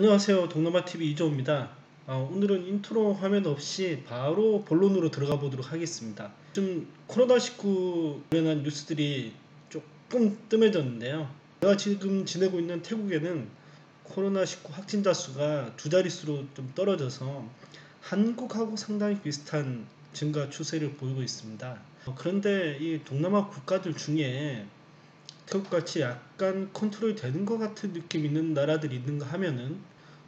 안녕하세요. 동남아TV 이조입니다. 오늘은 인트로 화면 없이 바로 본론으로 들어가 보도록 하겠습니다. 요즘 코로나19 관련한 뉴스들이 조금 뜸해졌는데요. 제가 지금 지내고 있는 태국에는 코로나19 확진자 수가 두 자릿수로 좀 떨어져서 한국하고 상당히 비슷한 증가 추세를 보이고 있습니다. 그런데 이 동남아 국가들 중에 태국같이 약간 컨트롤 되는 것 같은 느낌 있는 나라들이 있는가 하면은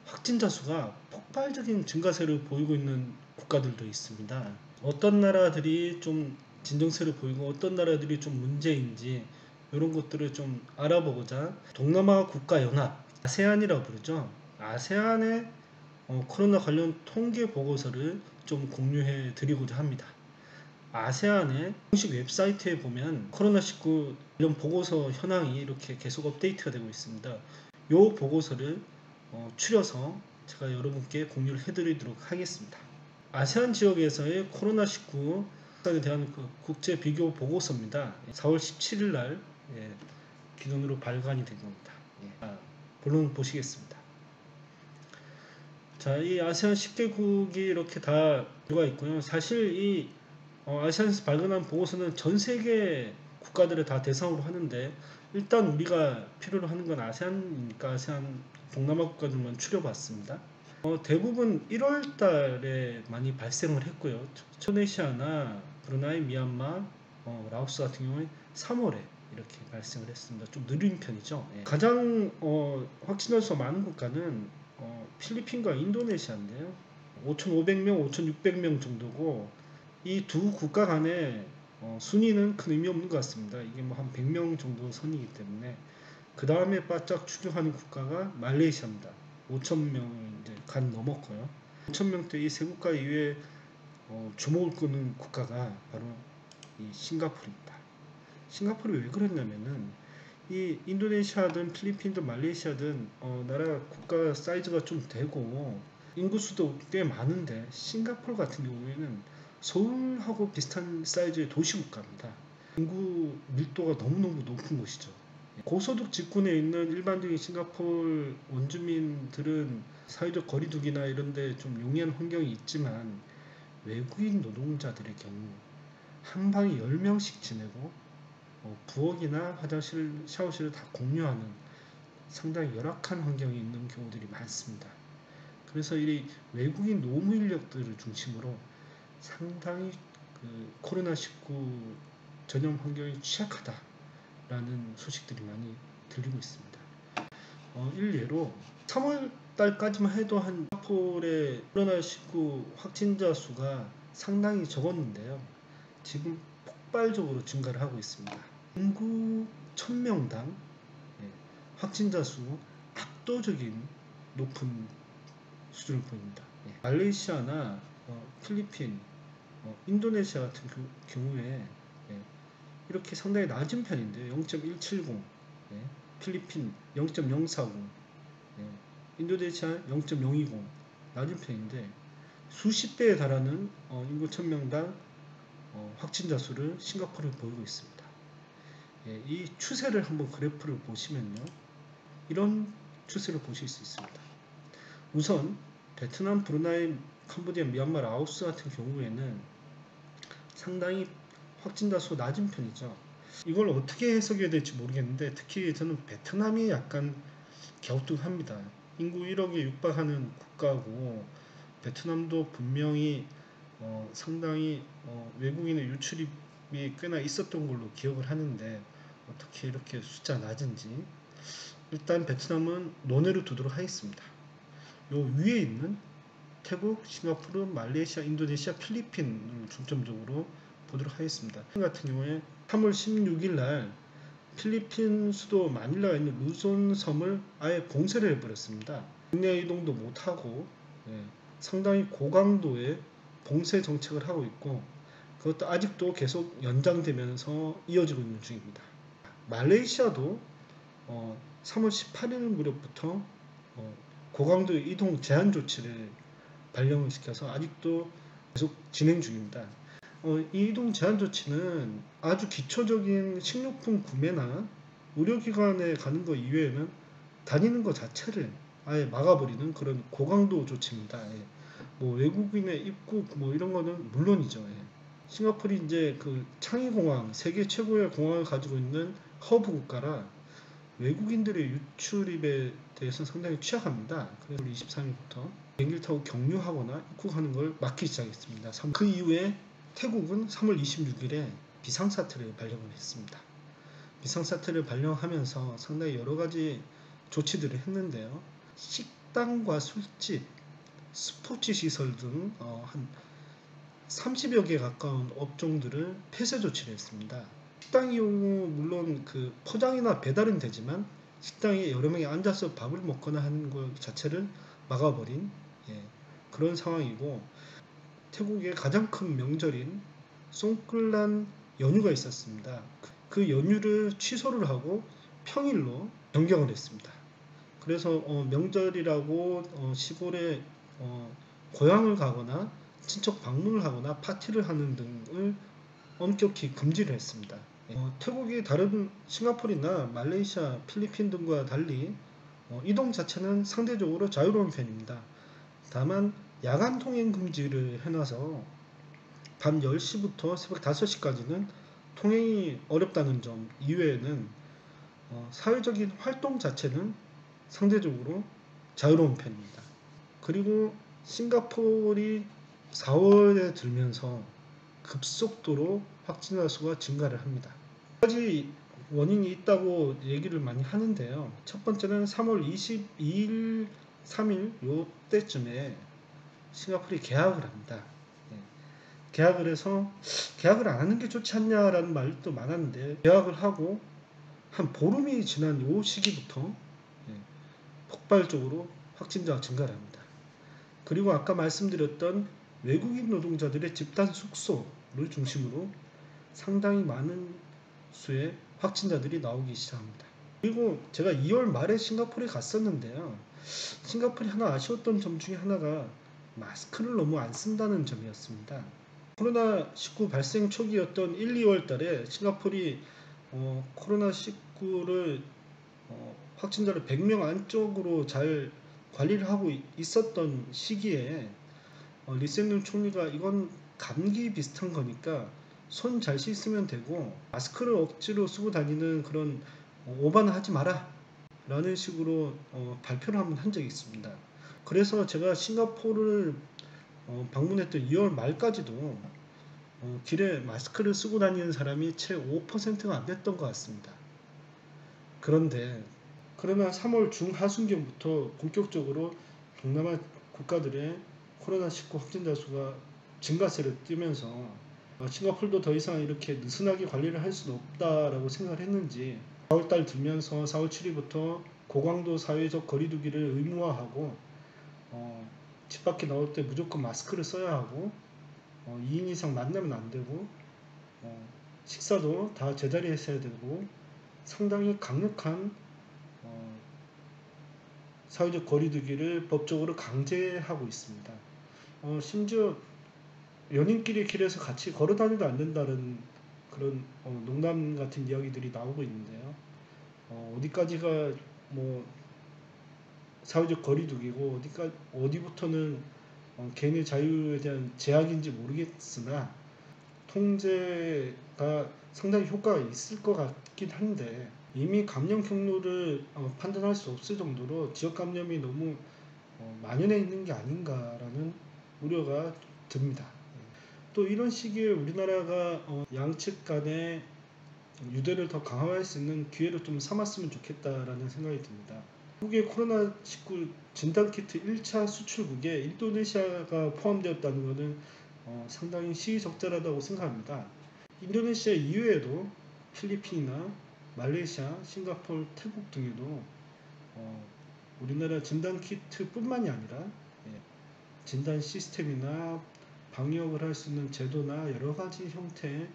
확진자 수가 폭발적인 증가세를 보이고 있는 국가들도 있습니다. 어떤 나라들이 좀 진정세를 보이고 어떤 나라들이 좀 문제인지 이런 것들을 좀 알아보고자 동남아 국가연합 아세안이라고 부르죠. 아세안의 코로나 관련 통계 보고서를 좀 공유해 드리고자 합니다. 아세안의 공식 웹사이트에 보면 코로나19 이런 보고서 현황이 이렇게 계속 업데이트가 되고 있습니다. 이 보고서를 추려서 제가 여러분께 공유를 해드리도록 하겠습니다. 아세안 지역에서의 코로나19에 대한 국제 비교 보고서입니다. 4월 17일 날 기준으로 발간이 된 겁니다. 본론 보시겠습니다. 자, 이 아세안 10개국이 이렇게 다 들어가 있고요. 사실 이 아세안에서 발간한 보고서는 전 세계 국가들을 다 대상으로 하는데 일단 우리가 필요로 하는 건 아세안이니까 아세안 동남아 국가들만 추려봤습니다. 대부분 1월 달에 많이 발생을 했고요. 인도네시아나 브루나이, 미얀마, 라오스 같은 경우에 3월에 이렇게 발생을 했습니다. 좀 느린 편이죠. 가장 확진자 수가 많은 국가는 필리핀과 인도네시아인데요. 5,500명, 5,600명 정도고 이 두 국가 간의 순위는 큰 의미 없는 것 같습니다. 이게 뭐 한 100명 정도 선이기 때문에 그 다음에 바짝 추격하는 국가가 말레이시아입니다. 5,000명을 이제 간 넘었고요. 5,000명대 이 세 국가 이외에 주목을 끄는 국가가 바로 이 싱가포르입니다. 싱가포르이 왜 그랬냐면은 이 인도네시아든 필리핀든 말레이시아든 나라 국가 사이즈가 좀 되고 인구수도 꽤 많은데 싱가포르 같은 경우에는 서울하고 비슷한 사이즈의 도시국가입니다. 인구 밀도가 너무너무 높은 곳이죠. 고소득 직군에 있는 일반적인 싱가포르 원주민들은 사회적 거리두기나 이런 데 좀 용이한 환경이 있지만 외국인 노동자들의 경우 한 방에 10명씩 지내고 부엌이나 화장실, 샤워실을 다 공유하는 상당히 열악한 환경이 있는 경우들이 많습니다. 그래서 이 외국인 노무 인력들을 중심으로 상당히 코로나19 전염 환경이 취약하다라는 소식들이 많이 들리고 있습니다. 일례로 3월 달까지만 해도 한 싱가포르의 코로나19 확진자 수가 상당히 적었는데요. 지금 폭발적으로 증가를 하고 있습니다. 인구 1000명당 확진자 수 압도적인 높은 수준을 보입니다. 말레이시아나 필리핀, 인도네시아 같은 경우에 이렇게 상당히 낮은 편인데요. 0.170, 필리핀 0.040, 인도네시아 0.020 낮은 편인데 수십 배에 달하는 인구 1000명당 확진자 수를 싱가포르에 보이고 있습니다. 이 추세를 한번 그래프를 보시면요. 이런 추세를 보실 수 있습니다. 우선 베트남, 브루나이, 캄보디아, 미얀마, 라오스 같은 경우에는 상당히 확진자 수 낮은 편이죠. 이걸 어떻게 해석해야 될지 모르겠는데 특히 저는 베트남이 약간 갸우뚱합니다. 인구 1억에 육박하는 국가고 베트남도 분명히 상당히 외국인의 유출입이 꽤나 있었던 걸로 기억을 하는데 어떻게 이렇게 숫자 낮은지 일단 베트남은 논외로 두도록 하겠습니다. 요 위에 있는 태국, 싱가포르, 말레이시아, 인도네시아, 필리핀을 중점적으로 보도록 하겠습니다. 같은 경우에 3월 16일 날 필리핀 수도 마닐라에 있는 루존 섬을 아예 봉쇄를 해버렸습니다. 국내 이동도 못하고 상당히 고강도의 봉쇄 정책을 하고 있고 그것도 아직도 계속 연장되면서 이어지고 있는 중입니다. 말레이시아도 3월 18일 무렵부터 고강도 이동 제한 조치를 발령을 시켜서 아직도 계속 진행 중입니다. 이 이동 제한 조치는 아주 기초적인 식료품 구매나 의료기관에 가는 것 이외에는 다니는 것 자체를 아예 막아버리는 그런 고강도 조치입니다. 예. 뭐 외국인의 입국 뭐 이런 거는 물론이죠. 예. 싱가포르이 이제 그 창의공항, 세계 최고의 공항을 가지고 있는 허브 국가라 외국인들의 유출입에 대해서 상당히 취약합니다. 그래서 23일부터 비행기를 타고 경유하거나 입국하는 걸 막기 시작했습니다. 그 이후에 태국은 3월 26일에 비상사태를 발령을 했습니다. 비상사태를 발령하면서 상당히 여러 가지 조치들을 했는데요. 식당과 술집, 스포츠 시설 등 한 30여 개 가까운 업종들을 폐쇄 조치를 했습니다. 식당의 경우 물론 그 포장이나 배달은 되지만 식당에 여러 명이 앉아서 밥을 먹거나 하는 것 자체를 막아버린 그런 상황이고, 태국의 가장 큰 명절인 송클란 연휴가 있었습니다. 그 연휴를 취소를 하고 평일로 변경을 했습니다. 그래서 명절이라고 시골에 고향을 가거나 친척 방문을 하거나 파티를 하는 등을 엄격히 금지를 했습니다. 태국이 다른 싱가포르나 말레이시아, 필리핀 등과 달리 이동 자체는 상대적으로 자유로운 편입니다. 다만 야간 통행 금지를 해놔서 밤 10시부터 새벽 5시까지는 통행이 어렵다는 점 이외에는 사회적인 활동 자체는 상대적으로 자유로운 편입니다. 그리고 싱가포르이 4월에 들면서 급속도로 확진자 수가 증가를 합니다. 몇 가지 원인이 있다고 얘기를 많이 하는데요. 첫 번째는 3월 22일, 3일 요때쯤에 싱가포르이 개학을 합니다. 개학을 해서 개학을 안 하는 게 좋지 않냐라는 말도 많았는데 개학을 하고 한 보름이 지난 요 시기부터 폭발적으로 확진자가 증가를 합니다. 그리고 아까 말씀드렸던 외국인 노동자들의 집단 숙소를 중심으로 상당히 많은 수의 확진자들이 나오기 시작합니다. 그리고 제가 2월 말에 싱가포르에 갔었는데요. 싱가포르이 하나 아쉬웠던 점 중에 하나가 마스크를 너무 안 쓴다는 점이었습니다. 코로나19 발생 초기였던 1, 2월 달에 싱가포르이 코로나19를 확진자를 100명 안쪽으로 잘 관리를 하고 있었던 시기에 리센룸 총리가 이건 감기 비슷한 거니까 손 잘 씻으면 되고 마스크를 억지로 쓰고 다니는 그런 오바는 하지 마라 라는 식으로 발표를 한번 한 적이 있습니다. 그래서 제가 싱가포르를 방문했던 2월 말까지도 길에 마스크를 쓰고 다니는 사람이 채 5%가 안 됐던 것 같습니다. 그러나 3월 중하순경부터 본격적으로 동남아 국가들의 코로나19 확진자 수가 증가세를 띄면서 싱가포르도 더 이상 이렇게 느슨하게 관리를 할 수는 없다라고 생각을 했는지 4월달 들면서 4월 7일부터 고강도 사회적 거리두기를 의무화하고 집 밖에 나올 때 무조건 마스크를 써야 하고 2인 이상 만나면 안 되고 식사도 다 제자리에서 해야 되고 상당히 강력한 사회적 거리두기를 법적으로 강제하고 있습니다. 심지어 연인끼리 길에서 같이 걸어 다니도 안 된다는 그런 농담 같은 이야기들이 나오고 있는데요. 어디까지가 뭐 사회적 거리두기고 어디부터는 개인의 자유에 대한 제약인지 모르겠으나 통제가 상당히 효과가 있을 것 같긴 한데 이미 감염 경로를 판단할 수 없을 정도로 지역 감염이 너무 만연해 있는 게 아닌가라는 우려가 듭니다. 또 이런 시기에 우리나라가 양측 간의 유대를 더 강화할 수 있는 기회를 좀 삼았으면 좋겠다라는 생각이 듭니다. 한국의 코로나19 진단키트 1차 수출국에 인도네시아가 포함되었다는 것은 상당히 시의적절하다고 생각합니다. 인도네시아 이외에도 필리핀이나 말레이시아, 싱가포르, 태국 등에도 우리나라 진단키트 뿐만이 아니라 진단 시스템이나 방역을 할 수 있는 제도나 여러 가지 형태의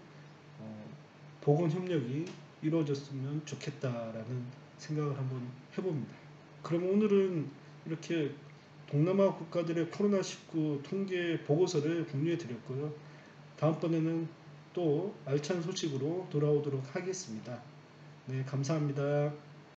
보건 협력이 이루어졌으면 좋겠다라는 생각을 한번 해봅니다. 그럼 오늘은 이렇게 동남아 국가들의 코로나19 통계 보고서를 공유해 드렸고요. 다음번에는 또 알찬 소식으로 돌아오도록 하겠습니다. 네, 감사합니다.